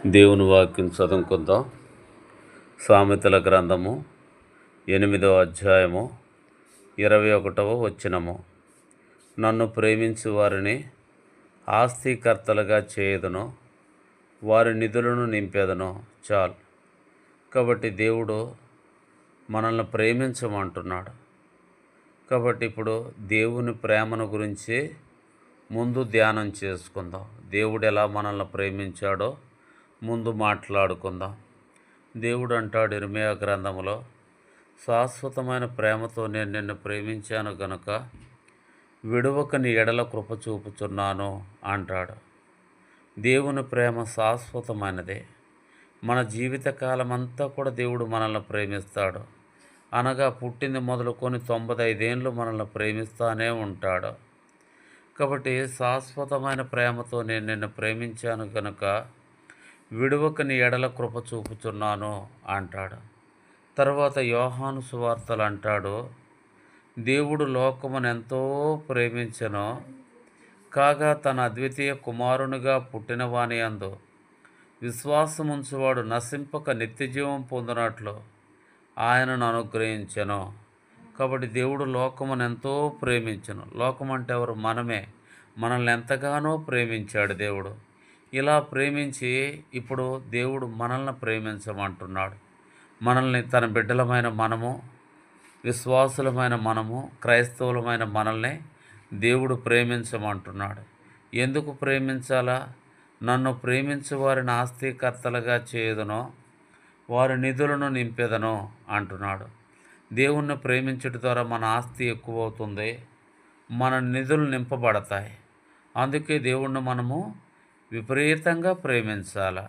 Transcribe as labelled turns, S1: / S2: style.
S1: దేవుని వాక్యం చదువుకుందాం. సామెతల గ్రంథము 8వ అధ్యాయము 21వ వచనము. నన్ను ప్రేమించు వారిని ఆస్తికర్తలుగా చేయదును, వారి నిధులను నింపేదను. చాలు. కాబట్టి దేవుడు మనల్ని ప్రేమించమంటున్నాడు. కాబట్టి ఇప్పుడు దేవుని ప్రేమను గురించి ముందు ధ్యానం చేసుకుందాం. దేవుడు ఎలా మనల్ని ప్రేమించాడో ముందు మాట్లాడుకుందాం. దేవుడు అంటాడు ఇర్మీయా గ్రంథములో, శాశ్వతమైన ప్రేమతో నేను నిన్ను ప్రేమించాను గనుక విడువక నీ ఎడల కృప చూపుచున్నాను అంటాడు. దేవుని ప్రేమ శాశ్వతమైనదే. మన జీవితకాలం అంతా కూడా దేవుడు మనల్ని ప్రేమిస్తాడు. అనగా పుట్టింది మొదలుకొని 95 ఏళ్ళు మనల్ని ప్రేమిస్తూనే ఉంటాడు. కాబట్టి శాశ్వతమైన ప్రేమతో నేను నిన్ను ప్రేమించాను కనుక విడువక నీ ఎడల కృప చూపుచున్నాను అంటాడు. తర్వాత యోహాను సువార్తలు అంటాడు, దేవుడు లోకమును ఎంతో ప్రేమించెనో కాగా తన అద్వితీయ కుమారునిగా పుట్టిన వాని యందు విశ్వాసముంచువాడు నశింపక నిత్యజీవం పొందినట్లు ఆయనను అనుగ్రహించెను. కాబట్టి దేవుడు లోకమును ఎంతో ప్రేమించెను. లోకం అంటే ఎవరు? మనమే. మనల్ని ఎంతగానో ప్రేమించాడు దేవుడు. ఇలా ప్రేమించి ఇప్పుడు దేవుడు మనల్ని ప్రేమించమంటున్నాడు. మనల్ని తన బిడ్డలమైన మనము, విశ్వాసులమైన మనము, క్రైస్తవులమైన మనల్ని దేవుడు ప్రేమించమంటున్నాడు. ఎందుకు ప్రేమించాలా? నన్ను ప్రేమించు వారిని ఆస్తికర్తలుగా చేయదునో, వారి నిధులను నింపెదను అంటున్నాడు. దేవుణ్ణి ప్రేమించడం ద్వారా మన ఆస్తి ఎక్కువ అవుతుంది, మన నిధులు నింపబడతాయి. అందుకే దేవుణ్ణి మనము విపరీతంగా ప్రేమించాలి.